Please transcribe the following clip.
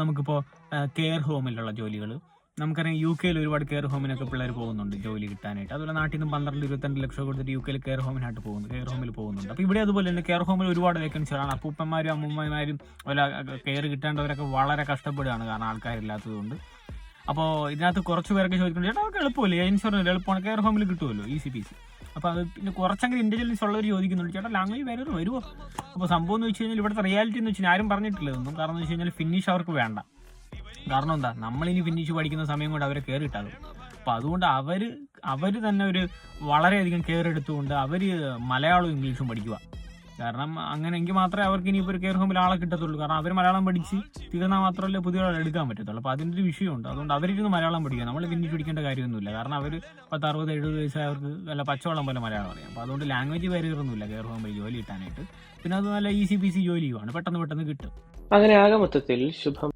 നമുക്കിപ്പോൾ കെയർ ഹോമിലുള്ള ജോലികൾ നമുക്കറിയാം. UK ഒരുപാട് കെയർ ഹോമിനൊക്കെ പിള്ളേർ പോകുന്നുണ്ട് ജോലി കിട്ടാനായിട്ട്. അതുപോലെ നാട്ടിൽ നിന്ന് 12-22 ലക്ഷം കൊടുത്തിട്ട് UK കെയർ ഹോമിനായിട്ട് പോകുന്നു, കെയർ ഹോമിൽ പോകുന്നുണ്ട്. അപ്പോൾ ഇവിടെ അതുപോലെ തന്നെ കെയർ ഹോമിൽ ഒരുപാട് വേക്കൻസികളാണ്. അപ്പൂപ്പന്മാരും അമ്മൂമ്മമാരും അതുപോലെ കെയർ കിട്ടേണ്ടവരൊക്കെ വളരെ കഷ്ടപ്പെടുകയാണ്, കാരണം ആൾക്കാരില്ലാത്തതുകൊണ്ട്. അപ്പോൾ ഇതിനകത്ത് കുറച്ച് പേരൊക്കെ ചോദിക്കുന്നത് ചേട്ടാ അവർക്ക് എളുപ്പമല്ലേ, ഇൻഷുറൻസ് എളുപ്പമാണ്, കെയർ ഹോമിൽ കിട്ടുമല്ലോ, ഈസി പീസി. അപ്പോൾ അത് പിന്നെ കുറച്ചെങ്കിലും ഇൻ്റലിജൻസ് ഉള്ളവർ ചോദിക്കുന്നുണ്ട് ചേട്ടാ ലാംഗ്വേജ് വരുമോ. അപ്പോൾ സംഭവം എന്ന് വെച്ച് കഴിഞ്ഞാൽ ഇവിടുത്തെ റിയാലിറ്റി എന്ന് വെച്ചാൽ ആരും പറഞ്ഞിട്ടില്ല ഇതൊന്നും. കാരണം എന്ന് വെച്ച് കഴിഞ്ഞാൽ ഫിനിഷ് അവർക്ക് വേണ്ട. കാരണം എന്താ, നമ്മളിനി ഫിനിഷ് പഠിക്കുന്ന സമയം കൊണ്ട് അവരെ കെയർ കിട്ടാതെ. അപ്പോൾ അതുകൊണ്ട് അവർ തന്നെ ഒരു വളരെയധികം കെയർ എടുത്തുകൊണ്ട് അവർ മലയാളവും ഇംഗ്ലീഷും പഠിക്കുക. കാരണം അങ്ങനെയെങ്കിൽ മാത്രമേ അവർക്ക് ഇനിയിപ്പോൾ ഒരു കെയർ ഹോമിൽ ആളെ കിട്ടത്തുള്ളൂ. കാരണം അവർ മലയാളം പഠിച്ച് തീർന്നാൽ മാത്രമല്ലേ പുതിയ ആളെ എടുക്കാൻ പറ്റത്തുള്ളൂ. അപ്പോൾ അതിൻ്റെ ഒരു വിഷയമുണ്ട്. അതുകൊണ്ട് അവരിരുന്ന് മലയാളം പഠിക്കുക, നമ്മൾ ഫിനിഷ് പഠിക്കേണ്ട കാര്യമൊന്നുമില്ല. കാരണം അവർ 60-70 വയസ്സായ അവർക്ക് നല്ല പച്ചവെള്ളം പോലെ മലയാളം അറിയാം. അപ്പോൾ അതുകൊണ്ട് ലാംഗ്വേജ് ബാരിയറൊന്നുമില്ല കെയർ ഹോമിൽ ജോലി കിട്ടാനായിട്ട്. പിന്നെ അത് നല്ല ഈസി പീസി ജോലിയുമാണ്, പെട്ടെന്ന് കിട്ടും. അങ്ങനെ ആകെ മൊത്തത്തിൽ ശുഭം